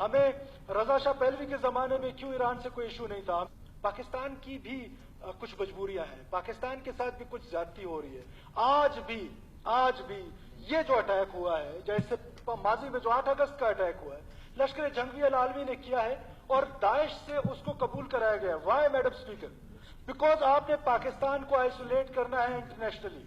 ہمیں رضا شاہ پہلوی کے زمانے میں کیوں ایران سے کوئی ایشو نہیں تھا؟ پاکستان کی بھی کچھ مجبوریاں ہیں، پاکستان کے ساتھ بھی کچھ زیادتی ہو رہی ہے۔ آج بھی یہ جو اٹیک ہوا ہے، جیسے ماضی میں جو 8 اگست کا اٹیک ہوا ہے، لشکر جنگی العالمی نے کیا ہے اور داعش سے اس کو قبول کرایا گیا۔ Y madam speaker? بیکاز آپ نے پاکستان کو آئسولیٹ کرنا ہے انٹرنیشنلی،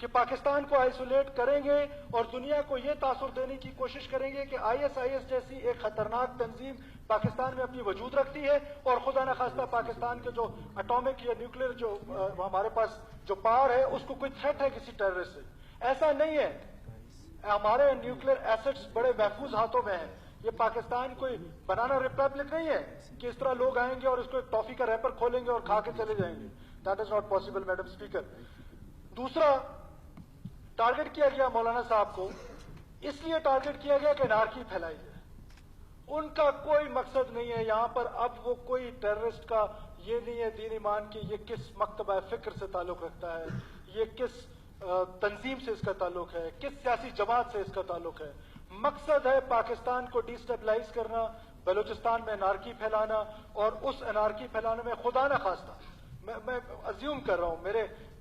کہ پاکستان کو آئسولیٹ کریں گے اور دنیا کو یہ تاثر دینے کی کوشش کریں گے کہ ISIS جیسی ایک خطرناک تنظیم پاکستان میں اپنی وجود رکھتی ہے، اور خدا نخواستہ پاکستان کے جو اٹامک یا نیوکلیر جو ہمارے پاس جو پاور ہے اس کو کوئی تھریٹ ہے کسی ٹیررسٹ سے۔ ایسا نہیں ہے، ہمارے نیوکلیر ایسٹس بڑے محفوظ ہاتھوں میں ہیں۔ یہ پاکستان کوئی بنانا ریپبلک نہیں ہے کہ اس طرح لوگ آئیں گے اور اس کو ایک ٹافی کا ریپر کھولیں گے اور کھا کے چلے جائیں گے۔ That is not possible madam speaker. دوسرا، ٹارگٹ کیا گیا مولانا صاحب کو، اس لیے ٹارگٹ کیا گیا کہ انارکی پھیلائی جائے۔ ان کا کوئی مقصد نہیں ہے یہاں پر، اب وہ کوئی ٹیررسٹ کا یہ نہیں ہے دین ایمان کی یہ کس مکتبہ فکر سے تعلق رکھتا ہے، یہ کس تنظیم سے اس کا تعلق ہے، کس سیاسی جماعت سے اس کا تعلق ہے۔ مقصد ہے پاکستان کو ڈی اسٹیبلائز کرنا، بلوچستان میں انارکی پھیلانا، اور اس انارکی پھیلانے میں خدا نہ خواستہ میں ازیوم کر رہا ہوں،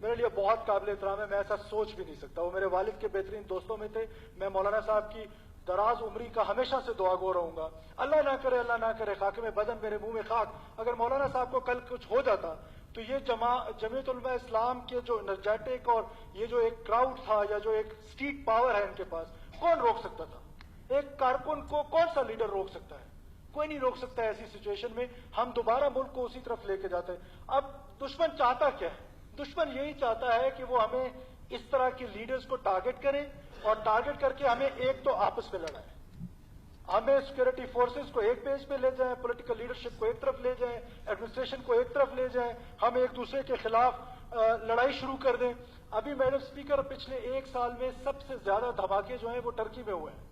میرے لیے بہت قابل احترام ہے، میں ایسا سوچ بھی نہیں سکتا۔ وہ میرے والد کے بہترین دوستوں میں تھے، میں مولانا صاحب کی دراز عمری کا ہمیشہ سے دعا گو رہوں گا۔ اللہ نہ کرے خاک میں بدن میرے منہ میں خاک، اگر مولانا صاحب کو کل کچھ ہو جاتا تو یہ جمعیت علماء اسلام کے جو انرجیٹک اور یہ جو ایک کراؤڈ تھا یا جو ایک اسٹریٹ پاور ہے ان کے پاس، کون روک سکتا تھا؟ ایک کارکن کو کون سا لیڈر روک سکتا ہے؟ کوئی نہیں روک سکتا ہے۔ ایسی سچویشن میں ہم دوبارہ ملک کو اسی طرف لے کے جاتے ہیں۔ اب دشمن چاہتا کیا ہے؟ دشمن یہی چاہتا ہے کہ وہ ہمیں اس طرح کے لیڈرز کو ٹارگٹ کریں، اور ٹارگٹ کر کے ہمیں ایک تو آپس میں لڑائیں، ہمیں سیکورٹی فورسز کو ایک پیج پہ لے جائیں، پولیٹیکل لیڈرشپ کو ایک طرف لے جائیں، ایڈمنسٹریشن کو ایک طرف لے جائیں، ہم ایک دوسرے کے خلاف لڑائی شروع کر دیں۔ ابھی میڈم اسپیکر پچھلے 1 سال میں سب سے زیادہ دھماکے جو ہیں وہ ٹرکی میں ہوئے ہیں،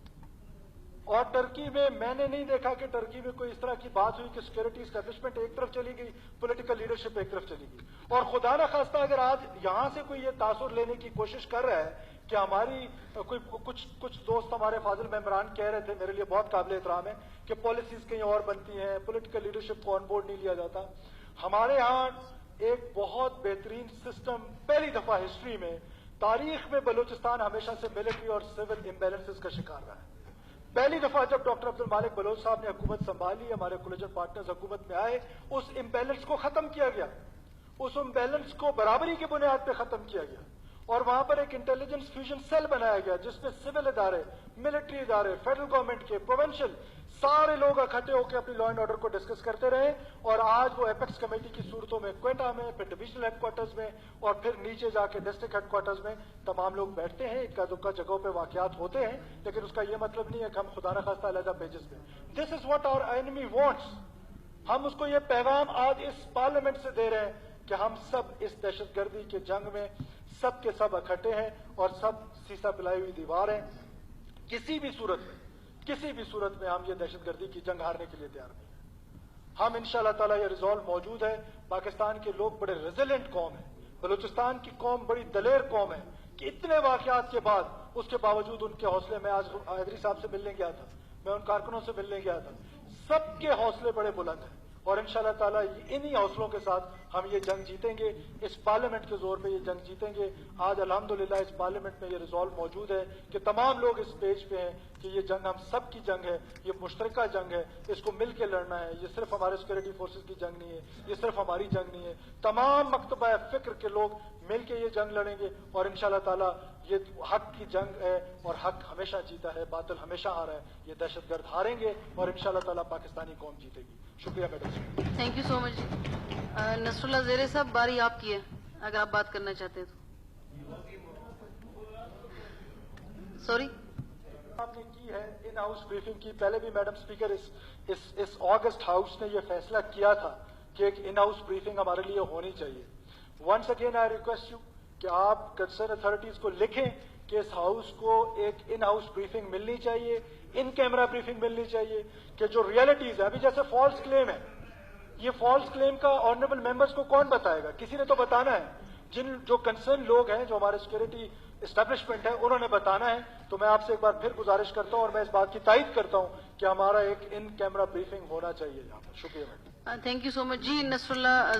اور ٹرکی میں نے نہیں دیکھا کہ ٹرکی میں کوئی اس طرح کی بات ہوئی کہ سیکورٹی اسٹیبلشمنٹ ایک طرف چلی گئی، پولیٹیکل لیڈرشپ ایک طرف چلی گئی۔ اور خدا نہ خواستہ اگر آج یہاں سے کوئی یہ تاثر لینے کی کوشش کر رہا ہے کہ ہماری کچھ دوست ہمارے فاضل ممبران کہہ رہے تھے، میرے لیے بہت قابل احترام ہے، کہ پالیسیز کہیں اور بنتی ہیں، پولیٹیکل لیڈرشپ کو آن بورڈ نہیں لیا جاتا۔ ہمارے ہاں ایک بہت بہترین سسٹم، پہلی دفعہ ہسٹری میں، تاریخ میں بلوچستان ہمیشہ سے ملٹری اور سول امبیلنسز کا شکار رہا ہے۔ پہلی دفعہ جب ڈاکٹر عبد المالک بلوچ صاحب نے حکومت سنبھالی، ہمارے کولیجن پارٹنرز حکومت میں آئے، اس امبیلنس کو ختم کیا گیا، اس امبیلنس کو برابری کی بنیاد پہ ختم کیا گیا، اور وہاں پر ایک انٹیلیجنس فیوژن سیل بنایا گیا جس میں سول ادارے، ملٹری ادارے، فیڈرل گورنمنٹ کے، پروونشل، سارے لوگ اکٹھے ہو کے اپنی لا اینڈ آرڈر کو ڈسکس کرتے رہے، اور آج وہ ایپیکس کمیٹی کی صورتوں میں کوئٹہ میں، پھر ڈویژنل ہیڈ کوارٹرز میں، اور پھر نیچے جا کے ڈسٹرکٹ ہیڈ کوارٹرز میں تمام لوگ بیٹھتے ہیں۔ اکا دکا جگہوں پہ واقعات ہوتے ہیں، لیکن اس کا یہ مطلب نہیں ہے کہ ہم خدا نخواستہ علیحدہ پیجز میں۔ This is what our enemy wants. ہم اس کو یہ پیغام آج اس پارلیمنٹ سے دے رہے ہیں کہ ہم سب اس دہشت گردی کے جنگ میں سب کے سب اکٹھے ہیں، اور سب سیسا پلائی ہوئی دیوار ہیں۔ کسی بھی صورت میں ہم یہ دہشت گردی کی جنگ ہارنے کے لیے تیار نہیں ہیں۔ ہم انشاءاللہ تعالیٰ یہ ریزالو موجود ہے۔ پاکستان کے لوگ بڑے ریزیلنٹ قوم ہیں، بلوچستان کی قوم بڑی دلیر قوم ہے کہ اتنے واقعات کے بعد اس کے باوجود ان کے حوصلے، میں آج حیدری صاحب سے ملنے گیا تھا، میں ان کارکنوں سے ملنے گیا تھا، سب کے حوصلے بڑے بلند ہیں، اور انشاءاللہ تعالیٰ انہی حوصلوں کے ساتھ ہم یہ جنگ جیتیں گے، اس پارلیمنٹ کے زور پہ یہ جنگ جیتیں گے۔ آج الحمدللہ اس پارلیمنٹ میں یہ ریزالو موجود ہے کہ تمام لوگ اس پیج پہ ہیں کہ یہ جنگ ہم سب کی جنگ ہے، یہ مشترکہ جنگ ہے، اس کو مل کے لڑنا ہے۔ یہ صرف ہمارے سیکورٹی فورسز کی جنگ نہیں ہے، یہ صرف ہماری جنگ نہیں ہے، تمام مکتبہ فکر کے لوگ مل کے یہ جنگ لڑیں گے، اور انشاءاللہ تعالیٰ یہ حق کی جنگ ہے، اور حق ہمیشہ جیتا ہے، باطل ہمیشہ ہارا ہے۔ یہ دہشت گرد ہاریں گے، اور انشاءاللہ تعالیٰ پاکستانی قوم جیتے گی۔ شکریہ میڈم۔ تھینک یو سو مچ۔ نصر اللہ زیرے صاحب، باری آپ کی ہے، اگر آپ بات کرنا چاہتے ہیں تو۔ سوری، آپ نے کی ہے ان ہاؤس بریفنگ کی، پہلے بھی میڈم اسپیکر اس آگسٹ ہاؤس نے یہ فیصلہ کیا تھا کہ ایک ان ہاؤس بریفنگ ہمارے لیے ہونی چاہیے۔ Once again I request you کہ آپ کنسرن اتھارٹیز کو لکھیں کہ اس ہاؤس کو ایک ان ہاؤس بریفنگ ملنی چاہیے، ان کیمرہ بریفنگ ملنی چاہیے، کہ جو ریئلٹیز ہے، ابھی جیسے فالس کلیم ہے، یہ فالس کلیم کا آنریبل ممبرز کو کون بتائے گا؟ کسی نے تو بتانا ہے۔ جو کنسرن لوگ ہیں، جو ہمارے سیکورٹی اسٹیبلشمنٹ ہے انہوں نے بتانا ہے. تو میں آپ سے ایک بار پھر گزارش کرتا ہوں اور میں اس بات کی تائید کرتا ہوں کہ ہمارا ایک ان کیمرہ بریفنگ ہونا چاہیے یہاں پر. شکریہ. Thank you so much G. Nasr Allah